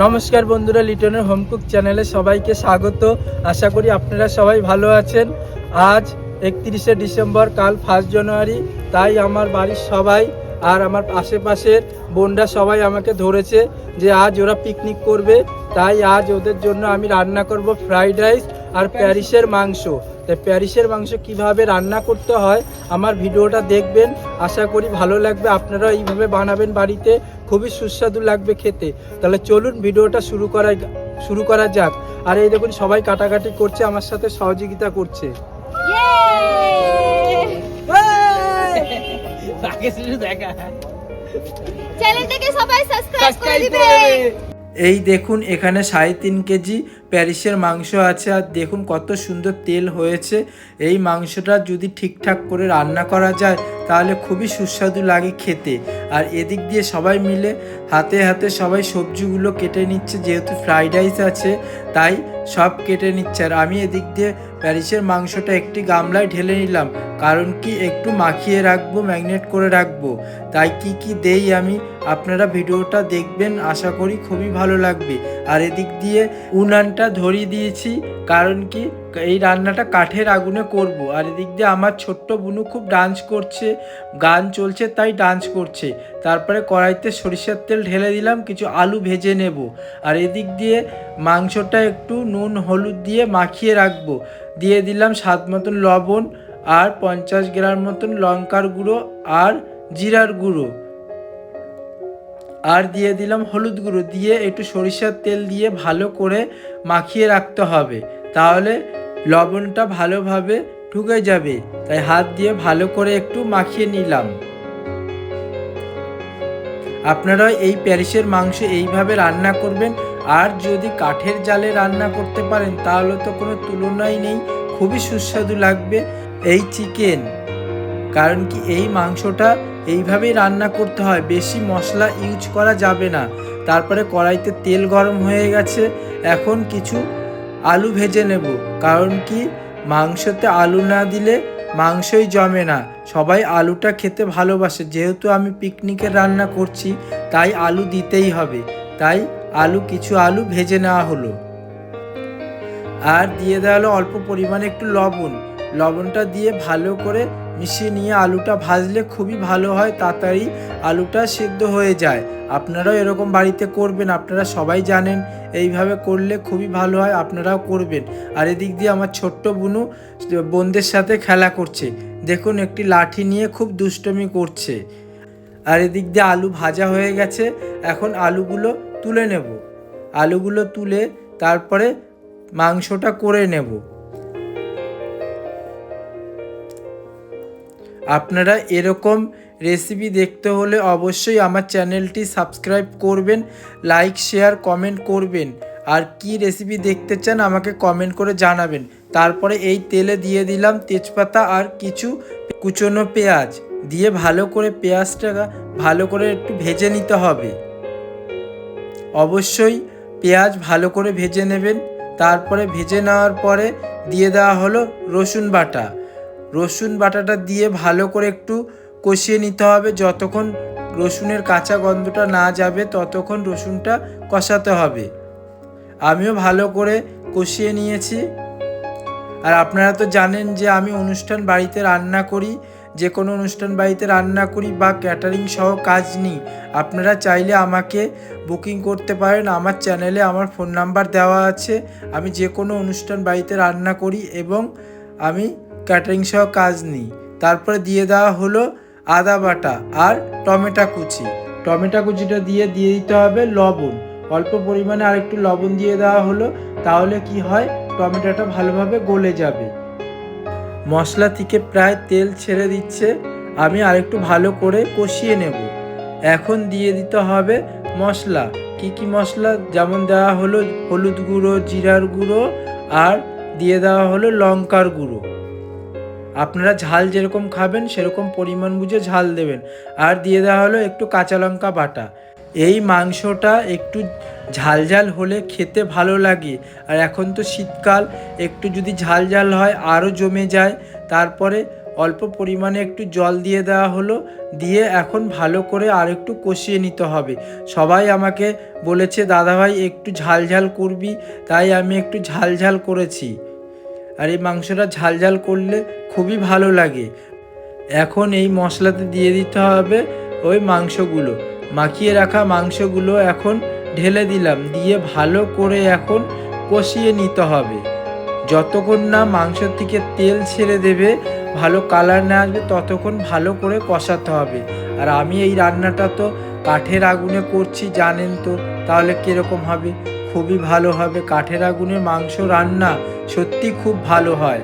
নমস্কার বন্ধুরা, লিটনের হোম কুক চ্যানেলে সবাইকে স্বাগত। আশা করি আপনারা সবাই ভালো আছেন। আজ 31শে ডিসেম্বর, কাল 1 জানুয়ারি। তাই আমার বাড়ির সবাই আর আমার আশেপাশের বোনরা সবাই আমাকে ধরেছে যে আজ ওরা পিকনিক করবে। তাই আজ ওদের জন্য আমি রান্না করব ফ্রাইড রাইস আর প্যারিসের মাংস। তাই প্যারিসের মাংস কিভাবে রান্না করতে হয় আমার ভিডিওটা দেখবেন, আশা করি ভালো লাগবে। আপনারা এইভাবে বানাবেন বাড়িতে, খুবই সুস্বাদু লাগবে খেতে। তাহলে চলুন ভিডিওটা শুরু করা যাক। আর এই দেখুন সবাই কাটাকাটি করছে, আমার সাথে সহযোগিতা করছে। চ্যানেলটাকে সবাই সাবস্ক্রাইব করে দিবে। এই দেখুন এখানে 3.5 কেজি প্যারিসের মাংস আছে, আর দেখুন কত সুন্দর তেল হয়েছে। এই মাংসটা যদি ঠিকঠাক করে রান্না করা যায় তাহলে খুবই সুস্বাদু লাগে খেতে। আর এদিক দিয়ে সবাই মিলে হাতে হাতে সবাই সবজিগুলো কেটে নিচ্ছে, যেহেতু ফ্রাইড রাইস আছে তাই সব কেটে নিচ্ছে। আর আমি এদিক দিয়ে প্যারিসের মাংসটা একটি গামলায় ঢেলে নিলাম, কারণ কি একটু মাখিয়ে রাখবো, ম্যারিনেট করে রাখবো। তাই কি দেই আমি, আপনারা ভিডিওটা দেখবেন, আশা করি খুবই ভালো লাগবে। আর এদিক দিয়ে উনানটা ধরিয়ে দিয়েছি, কারণ কি এই রান্নাটা কাঠের আগুনে করব। আর এদিক দিয়ে আমার ছোট্ট বুনু খুব ডান্স করছে, গান চলছে তাই ডান্স করছে। তারপরে কড়াইতে সরিষার তেল ঢেলে দিলাম, কিছু আলু ভেজে নেব। আর এদিক দিয়ে মাংসটা একটু নুন হলুদ দিয়ে মাখিয়ে রাখবো। দিয়ে দিলাম স্বাদ মতন লবণ, আর 50 গ্রাম মতন লঙ্কার গুঁড়ো আর জিরার গুঁড়ো, আর দিয়ে দিলাম হলুদ গুঁড়ো। দিয়ে একটু সরিষার তেল দিয়ে ভালো করে মাখিয়ে রাখতে হবে, তাহলে লবণটা ভালোভাবে ঢুকে যাবে। তাই হাত দিয়ে ভালো করে একটু মাখিয়ে নিলাম। আপনারা এই প্যারিসের মাংস এইভাবে রান্না করবেন। আর যদি কাঠের জালে রান্না করতে পারেন তাহলে তো কোনো তুলনাই নেই, খুবই সুস্বাদু লাগবে এই চিকেন। কারণ কি এই মাংসটা এইভাবেই রান্না করতে হয়, বেশি মশলা ইউজ করা যাবে না। তারপরে কড়াইতে তেল গরম হয়ে গেছে, এখন কিছু আলু ভেজে নেব। কারণ কি মাংসতে আলু না দিলে মাংসই জমে না। সবাই আলুটা খেতে ভালোবাসে, যেহেতু আমি পিকনিকের রান্না করছি তাই আলু দিতেই হবে। তাই কিছু আলু ভেজে নেওয়া হলো। আর দিয়ে দেওয়া হলো অল্প পরিমাণে একটু লবণটা দিয়ে ভালো করে মিশিয়ে নিয়ে আলুটা ভাজলে খুবই ভালো হয়, তাড়াতাড়ি আলুটা সিদ্ধ হয়ে যায়। আপনারাও এরকম বাড়িতে করবেন, আপনারা সবাই জানেন এইভাবে করলে খুবই ভালো হয়, আপনারাও করবেন। আর এদিক দিয়ে আমার ছোট্ট বুনু বোনদের সাথে খেলা করছে, দেখুন একটি লাঠি নিয়ে খুব দুষ্টুমি করছে। আর এদিক দিয়ে আলু ভাজা হয়ে গেছে, এখন আলুগুলো তুলে নেব। আলুগুলো তুলে তারপরে মাংসটা করে নেব। আপনারা এরকম রেসিপি দেখতে হলে অবশ্যই আমার চ্যানেলটি সাবস্ক্রাইব করবেন, লাইক শেয়ার কমেন্ট করবেন। আর কি রেসিপি দেখতে চান আমাকে কমেন্ট করে জানাবেন। তারপরে এই তেলে দিয়ে দিলাম তেজপাতা আর কিছু কুচনো পেঁয়াজ দিয়ে ভালো করে পেঁয়াজটা ভালো করে একটু ভেজে নিতে হবে। অবশ্যই পেঁয়াজ ভালো করে ভেজে নেবেন। তারপরে ভেজে নেওয়ার পরে দিয়ে দেওয়া হলো রসুন বাটাটা দিয়ে ভালো করে একটু কষিয়ে নিতে হবে। যতক্ষণ রসুনের কাঁচা গন্ধটা না যাবে ততক্ষণ রসুনটা কষাতে হবে। আমিও ভালো করে কষিয়ে নিয়েছি। আর আপনারা তো জানেন যে আমি অনুষ্ঠান বাড়িতে রান্না করি, যে কোনো অনুষ্ঠান বাড়িতে রান্না করি বা ক্যাটারিং সহ কাজ নিই। আপনারা চাইলে আমাকে বুকিং করতে পারেন, আমার চ্যানেলে আমার ফোন নাম্বার দেওয়া আছে। আমি যে কোনো অনুষ্ঠান বাড়িতে রান্না করি এবং আমি ক্যাটারিং সহ কাজ নিই। তারপরে দিয়ে দেওয়া হলো আদা বাটা আর টমেটো কুচিটা দিয়ে দিতে হবে লবণ, অল্প পরিমাণে আর একটু লবণ দিয়ে দেওয়া হলো। তাহলে কি হয়, টমেটোটা ভালোভাবে গলে যাবে। মশলা থেকে প্রায় তেল ছেড়ে দিচ্ছে, আমি আরেকটু ভালো করে কষিয়ে নেব। এখন দিয়ে দিতে হবে মশলা। কি মশলা, যেমন দেওয়া হলো হলুদ গুঁড়ো, জিরার গুঁড়ো, আর দিয়ে দেওয়া হলো লঙ্কার গুঁড়ো। আপনারা ঝাল যেরকম খাবেন সেরকম পরিমাণ বুঝে ঝাল দেবেন। আর দিয়ে দেওয়া হলো একটু কাঁচা লঙ্কা বাটা। এই মাংসটা একটু ঝাল হলে খেতে ভালো লাগে। আর এখন তো শীতকাল, একটু যদি ঝাল হয় আরও জমে যায়। তারপরে অল্প পরিমাণে একটু জল দিয়ে দেওয়া হলো, দিয়ে এখন ভালো করে আর একটু কষিয়ে নিতে হবে। সবাই আমাকে বলেছে দাদাভাই একটু ঝাল ঝাল করবি, তাই আমি একটু ঝাল ঝাল করেছি। আর এই মাংসটা ঝাল ঝাল করলে খুবই ভালো লাগে। এখন এই মশলাতে দিয়ে দিতে হবে ওই মাংসগুলো, মাখিয়ে রাখা মাংসগুলো এখন ঢেলে দিলাম, দিয়ে ভালো করে এখন কষিয়ে নিতে হবে। যতক্ষণ না মাংস থেকে তেল ছেড়ে দেবে, ভালো কালার না আসবে, ততক্ষণ ভালো করে কষাতে হবে। আর আমি এই রান্নাটা তো কাঠের আগুনে করছি, জানেন তো, তাহলে কীরকম হবে? খুবই ভালো হবে। কাঠের আগুনে মাংস রান্না সত্যি খুব ভালো হয়।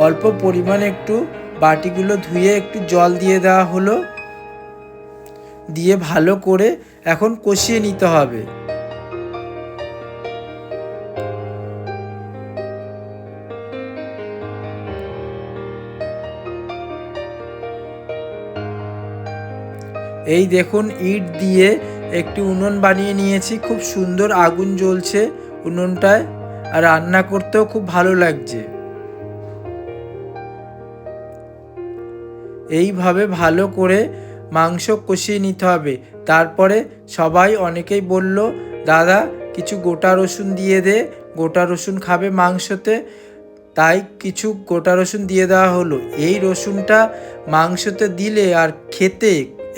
অল্প পরিমাণে একটু বাটিগুলো ধুয়ে একটু জল দিয়ে দেওয়া হলো, দিয়ে ভালো করে এখন কষিয়ে নিতে হবে। এই দেখুন ইট দিয়ে একটি উনুন বানিয়ে নিয়েছি, খুব সুন্দর আগুন জ্বলছে উনুনটায়, আর রান্না করতেও খুব ভালো লাগছে। এইভাবে ভালো করে মাংস কষিয়ে নিতে হবে। তারপরে সবাই অনেকেই বলল দাদা কিছু গোটা রসুন দিয়ে দে, গোটা রসুন খাবে মাংসতে, তাই কিছু গোটা রসুন দিয়ে দেওয়া হলো। এই রসুনটা মাংসতে দিলে আর খেতে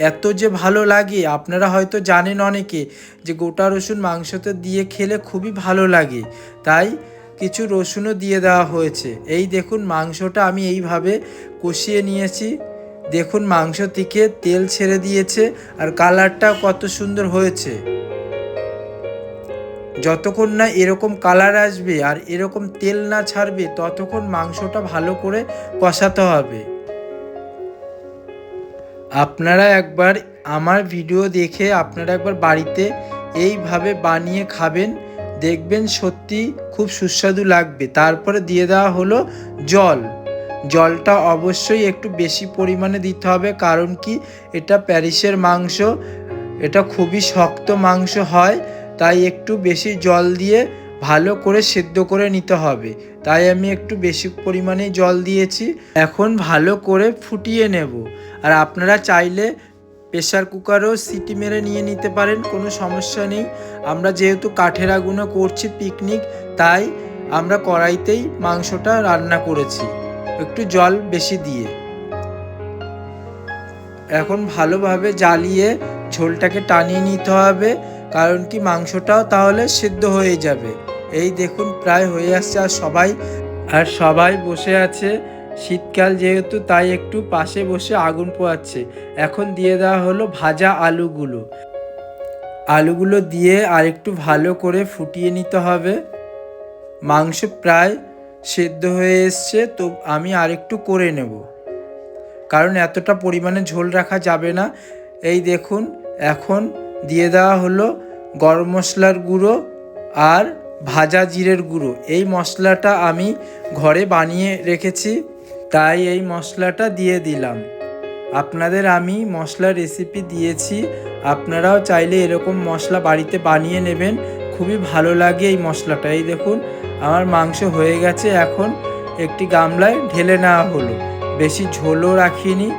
এত যে ভালো লাগে, আপনারা হয়তো জানেন অনেকে যে গোটা রসুন মাংসতে দিয়ে খেলে খুবই ভালো লাগে, তাই কিছু রসুনও দিয়ে দেওয়া হয়েছে। এই দেখুন মাংসটা আমি এইভাবে কষিয়ে নিয়েছি, দেখুন মাংস থেকে তেল ছেড়ে দিয়েছে আর কালারটা কত সুন্দর হয়েছে। যতক্ষণ না এরকম কালার আসবে আর এরকম তেল না ছাড়বে, ততক্ষণ মাংসটা ভালো করে কষাতে হবে। আপনারা একবার আমার ভিডিও দেখে আপনারা একবার বাড়িতে এইভাবে বানিয়ে খাবেন, দেখবেন সত্যি খুব সুস্বাদু লাগবে। তারপরে দিয়ে দেওয়া হলো জল। জলটা অবশ্যই একটু বেশি পরিমাণে দিতে হবে, কারণ কি এটা প্যারিসের মাংস, এটা খুবই শক্ত মাংস হয়, তাই একটু বেশি জল দিয়ে ভালো করে সেদ্ধ করে নিতে হবে। তাই আমি একটু বেশি পরিমাণে জল দিয়েছি। এখন ভালো করে ফুটিয়ে নেব। আর আপনারা চাইলে প্রেসার কুকারও সিটি মেরে নিয়ে নিতে পারেন, কোনো সমস্যা নেই। আমরা যেহেতু কাঠের আগুনে করছি পিকনিক, তাই আমরা কড়াইতেই মাংসটা রান্না করেছি, একটু জল বেশি দিয়ে। এখন ভালোভাবে জ্বালিয়ে ঝোলটাকে টানিয়ে নিতে হবে, কারণ কি মাংসটাও তাহলে সিদ্ধ হয়ে যাবে। এই দেখুন প্রায় হয়ে আসছে, আর সবাই বসে আছে, শীতকাল যেহেতু, তাই একটু পাশে বসে আগুন পোয়াচ্ছে। এখন দিয়ে দেওয়া হলো ভাজা আলুগুলো দিয়ে আর একটু ভালো করে ফুটিয়ে নিতে হবে। মাংস প্রায় সেদ্ধ হয়ে এসছে, তো আমি আর একটু করে নেব, কারণ এতটা পরিমাণে ঝোল রাখা যাবে না। এই দেখুন এখন দিয়ে দেওয়া হলো গরম মশলার গুঁড়ো আর ভাজা জিরের গুঁড়ো। এই মশলাটা আমি ঘরে বানিয়ে রেখেছি, তাই এই মশলাটা দিয়ে দিলাম। আপনাদের আমি মশলা রেসিপি দিয়েছি, আপনারাও চাইলে এরকম মশলা বাড়িতে বানিয়ে নেবেন, খুবই ভালো লাগে এই মশলাটা। এই দেখুন আমার মাংস হয়ে গেছে, এখন একটি গামলায় ঢেলে নেওয়া হলো। বেশি ঝোলও রাখিনি,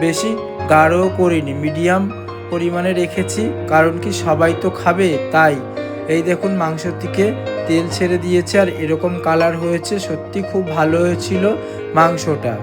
বেশি গাঢ়ও করিনি, মিডিয়াম পরিমাণে রেখেছি, কারণ কি সবাই তো খাবে, তাই। এই দেখুন মাংস থেকে তেল ছেড়ে দিয়েছে আর এরকম কালার হয়েছে, সত্যি খুব ভালো হয়েছিল মাংসটা।